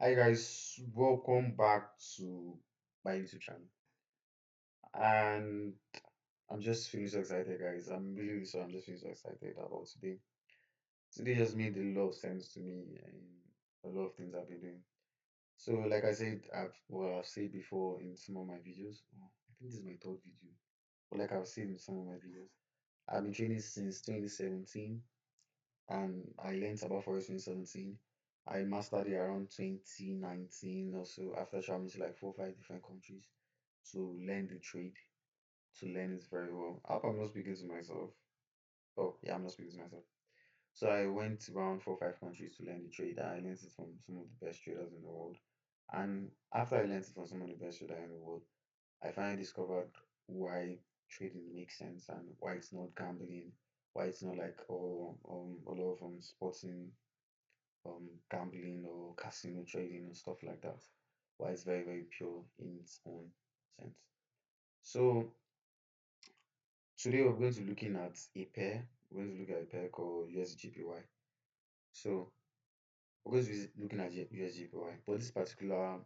Hi guys, welcome back to my YouTube channel. And I'm just feeling so excited, guys. I'm just feeling so excited about today. Today just made a lot of sense to me and a lot of things I've been doing. So, like I said, I've said before in some of my videos. I think this is my third video. But like I've said in some of my videos, I've been training since 2017, and I learned about Forex 2017. I mastered it around 2019 or so after traveling to like 4 or 5 different countries to learn the trade, to learn it very well. I hope I'm not speaking to myself. Oh, yeah, I'm not speaking to myself. So I went around 4 or 5 countries to learn the trade, and I learned it from some of the best traders in the world. And after I learned it from some of the best traders in the world, I finally discovered why trading makes sense and why it's not gambling, why it's not like a lot of sporting gambling or casino trading and stuff like that. Why it's very, very pure in its own sense. So today we're going to be looking at a pair. We're going to look at a pair called USGPY. So we're going to be looking at USGPY, but this particular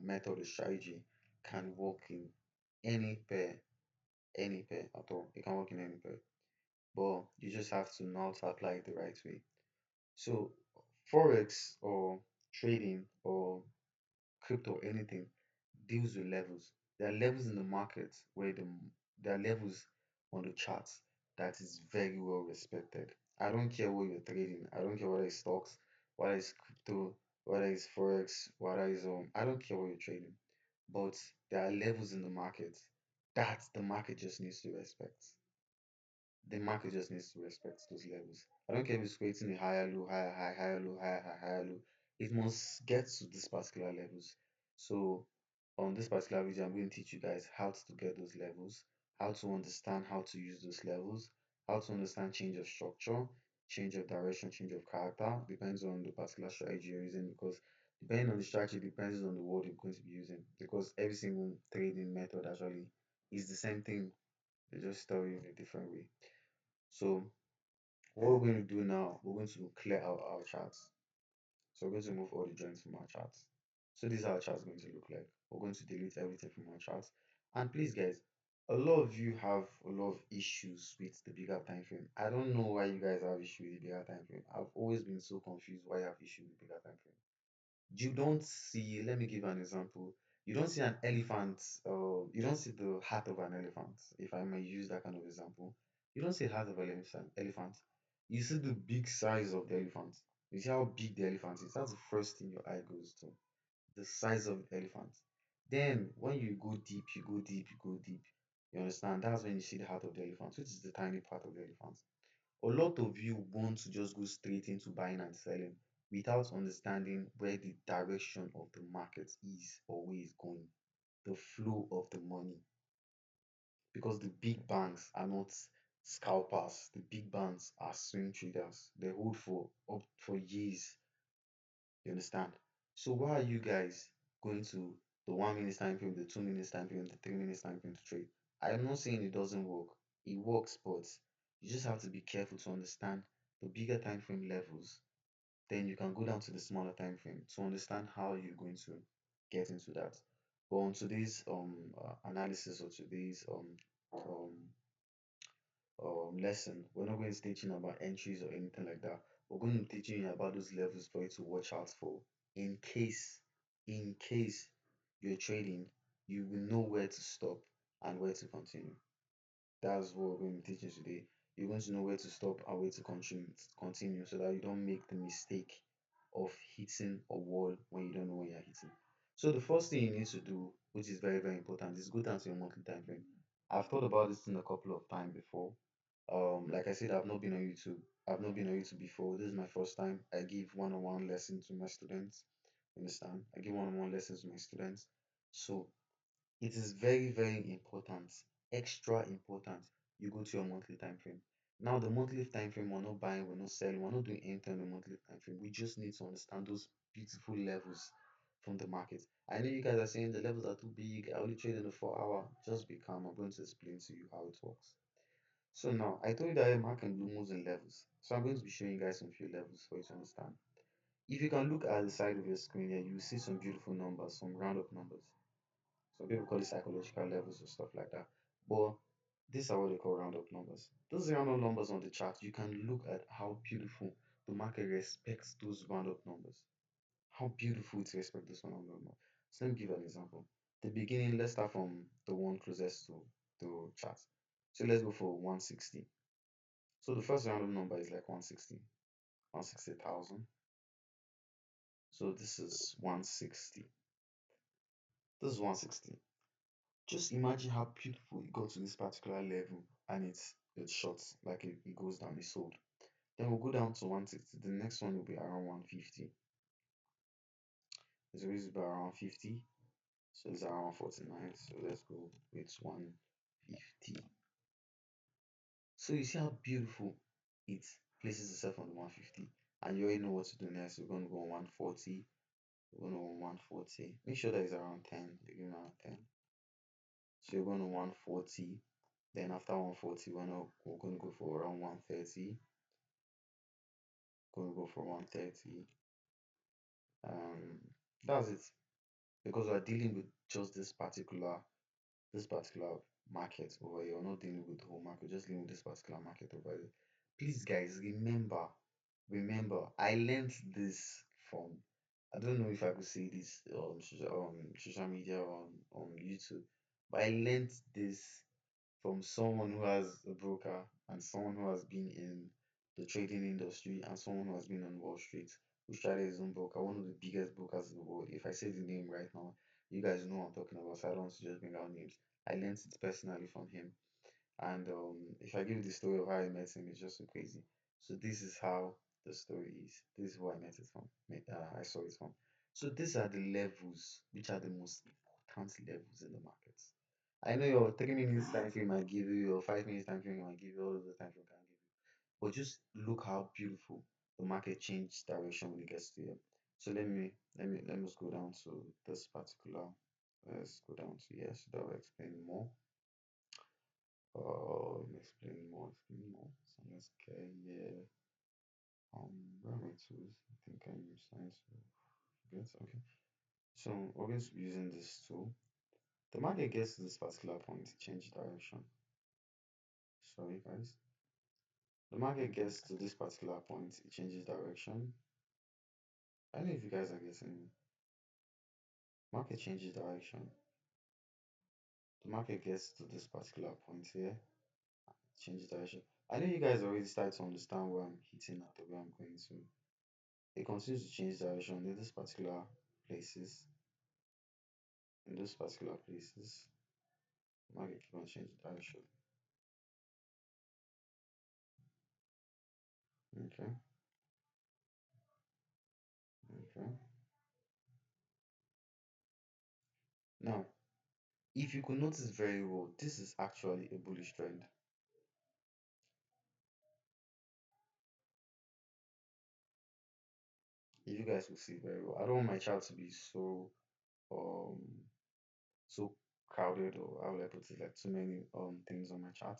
method or strategy can work in any pair at all. It can work in any pair, but you just have to know how to apply it the right way. So forex or trading or crypto or anything deals with levels. There are levels in the market where there are levels on the charts that is very well respected. I don't care what you're trading. I don't care whether it's stocks, whether it's crypto, whether it's forex, whether it's I don't care what you're trading. But there are levels in the market that the market just needs to respect. The market just needs to respect those levels. I don't care if it's creating a higher low, higher high, higher low, higher high, higher low. It must get to this particular levels. So on this particular video, I'm going to teach you guys how to get those levels, how to understand how to use those levels, how to understand change of structure, change of direction, change of character. Depends on the particular strategy you're using, because depending on the strategy depends on the word you're going to be using, because every single trading method actually is the same thing. They just tell you in a different way. So what we're going to do now, we're going to clear out our charts. So we're going to remove all the joints from our charts. So this is how our charts going to look like. We're going to delete everything from our charts. And please guys, a lot of you have a lot of issues with the bigger time frame. I don't know why you guys have issues with the bigger time frame. I've always been so confused why you have issues with bigger time frame. You don't see, let me give you an example. You don't see an elephant, you don't see the heart of an elephant, if I may use that kind of example. You don't see the heart of an elephant. You see the big size of the elephant. You see how big the elephant is. That's the first thing your eye goes to, the size of the elephant. Then when you go deep, you go deep, you go deep. You understand? That's when you see the heart of the elephant, which is the tiny part of the elephant. A lot of you want to just go straight into buying and selling without understanding where the direction of the market is or where it's going, the flow of the money. Because the big banks are not scalpers, the big banks are swing traders. They hold for up for years. You understand? So why are you guys going to the 1 minute time frame, the 2 minutes time frame, the 3 minutes time frame to trade? I'm not saying it doesn't work. It works, but you just have to be careful to understand the bigger time frame levels. Then you can go down to the smaller time frame to understand how you're going to get into that. But on today's analysis or today's lesson, we're not going to be teaching about entries or anything like that. We're going to be teaching you about those levels for you to watch out for in case you're trading, you will know where to stop and where to continue. That's what we're going to be teaching today. You're going to know where to stop and where to continue so that you don't make the mistake of hitting a wall when you don't know when you're hitting. So the first thing you need to do, which is very, very important, is go down to your monthly time frame. I've thought about this thing a couple of times before. Like I said, I've not been on YouTube. I've not been on YouTube before. This is my first time. I give one-on-one lessons to my students. Understand? I give one-on-one lessons to my students. So it is very, very important, extra important. You go to your monthly time frame. Now, the monthly time frame, we're not buying, we're not selling, we're not doing anything on the monthly time frame. We just need to understand those beautiful levels from the market. I know you guys are saying the levels are too big. I only trade in the 4 hour. Just be calm. I'm going to explain to you how it works. So now, I told you that a market moves in levels. So I'm going to be showing you guys some few levels for you to understand. If you can look at the side of your screen here, you see some beautiful numbers, some round up numbers. Some people call it psychological levels or stuff like that. But these are what they call round up numbers. Those round up numbers on the chart, you can look at how beautiful the market respects those round up numbers. How beautiful it respects those round up numbers. So let me give you an example. The beginning, let's start from the one closest to the chart. So let's go for 160. So the first round up number is like 160, 160,000. So this is 160. This is 160. Just imagine how beautiful it got to this particular level and it's short, like it goes down, it's sold. Then we'll go down to 160. The next one will be around 150. It's always be around 50. So it's around 49. So let's go with 150. So you see how beautiful it places itself on the 150. And you already know what to do next. We're going to go on 140. We're going to go on 140. Make sure that it's around 10. You're going around 10. So you're going to 140. Then after 140, we're going to go for around 130. Going to go for 130. Um, that's it. Because we're dealing with just this particular market over here. We're not dealing with the whole market, we're just dealing with this particular market over here. Please, guys, remember, I learned this from, I don't know if I could say this on social media or on YouTube, but I learned this from someone who has a broker and someone who has been in the trading industry and someone who has been on Wall Street, who started his own broker, one of the biggest brokers in the world. If I say the name right now, you guys know what I'm talking about, so I don't want to just bring out names. I learned it personally from him. And if I give you the story of how I met him, it's just so crazy. So this is how the story is. This is who I met it from. I saw it from. So these are the levels, which are the most important levels in the markets. I know your 3 minutes time frame might give you, your 5 minutes time frame might give you, all of the time frame can give you. But just look how beautiful the market changed direction when it gets to here. So let me just go down to this particular. Let's go down to here so that will explain more. Explain more, explain more. So let's get here. Where are my tools? I think I'm trying to forget. Okay. So we're going to be using this tool. The market gets to this particular point, change direction. Sorry, guys. The market gets to this particular point, it changes direction. I don't know if you guys are getting me. Market changes direction. The market gets to this particular point here, changes direction. I know you guys already start to understand where I'm hitting at or where I'm going to. It continues to change direction in this particular places. In those particular places, market keep on changing direction. Okay, okay. Now, if you could notice very well, this is actually a bullish trend. If you guys will see very well, I don't want my chart to be um so crowded, or how will I put it, like too many things on my chart.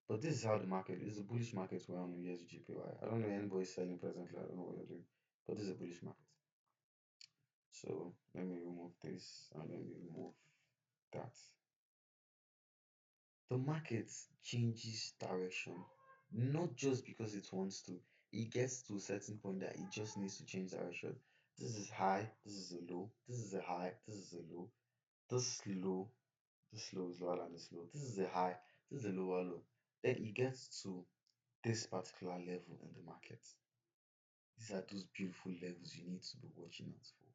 But this is how the market is. A bullish market we're on USGPY. I don't know anybody selling presently. I don't know what you're doing, but this is a bullish market. So let me remove this and let me remove that. The market changes direction, not just because it wants to. It gets to a certain point that it just needs to change direction. This is high, this is a low, this is a high, this is a low, this low, this low is lower than this low, this is a high, this is a lower low. Then it gets to this particular level in the market. These are those beautiful levels you need to be watching out for.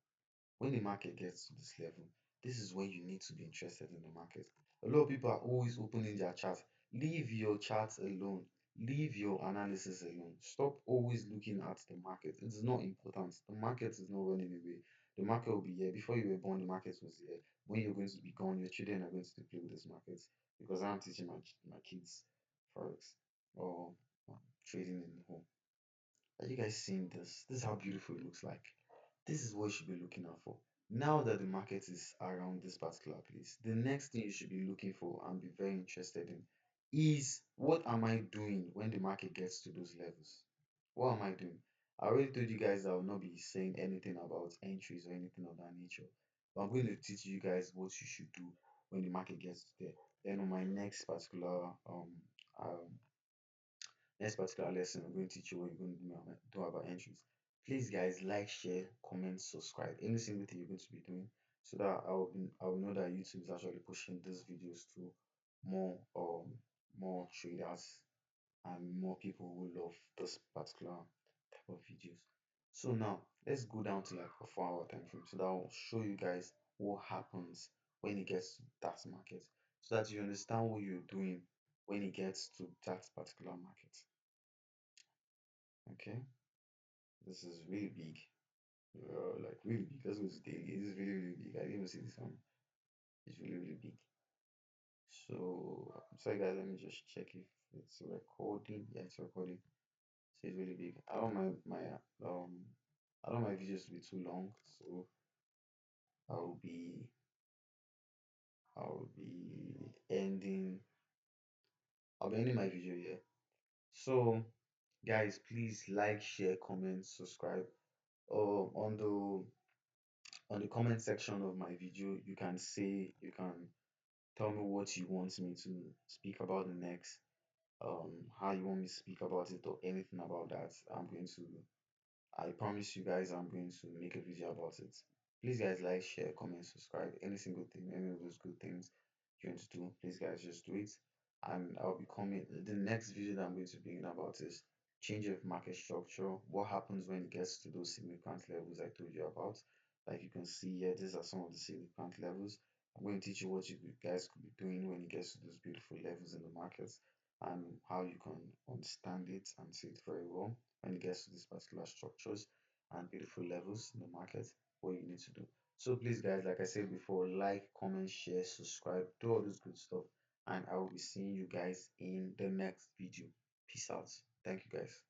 When the market gets to this level, this is when you need to be interested in the market. A lot of people are always opening their charts. Leave your charts alone. Leave your analysis alone. Stop always looking at the market. It's not important. The market is not running away. The market will be here. Before you were born, the market was here. When you're going to be gone, your children are going to play with this market. Because I'm teaching my kids Forex or trading in the home. Are you guys seeing this? This is how beautiful it looks like. This is what you should be looking out for. Now that the market is around this particular place, the next thing you should be looking for and be very interested in is, what am I doing when the market gets to those levels? What am I doing? I already told you guys I will not be saying anything about entries or anything of that nature. But I'm going to teach you guys what you should do when the market gets to there. Then on my um next particular lesson, I'm going to teach you what you're going to do about entries. Please, guys, like, share, comment, subscribe. Any single thing you're going to be doing, so that I will know that YouTube is actually pushing these videos to more traders and more people who love this particular type of videos. So now let's go down to like a 4 hour time frame. So that will show you guys what happens when it gets to that market, so that you understand what you're doing when it gets to that particular market. Okay, this is really big. Like really big. That's what's daily. It is really, really big. I didn't even see this one. It's really, really big. So sorry guys, let me just check if it's recording. Yeah, it's recording. So it's really big. I don't want my videos to be too long, so I'll be I'll be ending I'll be ending my video here. So guys, please like, share, comment, subscribe. On the comment section of my video, you can tell me what you want me to speak about the next, how you want me to speak about it or anything about that. I promise you guys I'm going to make a video about it. Please guys, like, share, comment, subscribe, any single thing, any of those good things you want to do, please guys just do it. And I'll be coming the next video that I'm going to be bringing about is change of market structure. What happens when it gets to those significant levels I told you about? Like you can see here, these are some of the significant levels. I'm going to teach you what you guys could be doing when it gets to those beautiful levels in the markets, and how you can understand it and see it very well when it gets to these particular structures and beautiful levels in the market, what you need to do. So please guys, like I said before, like, comment, share, subscribe, do all this good stuff, and I will be seeing you guys in the next video. Peace out. Thank you guys.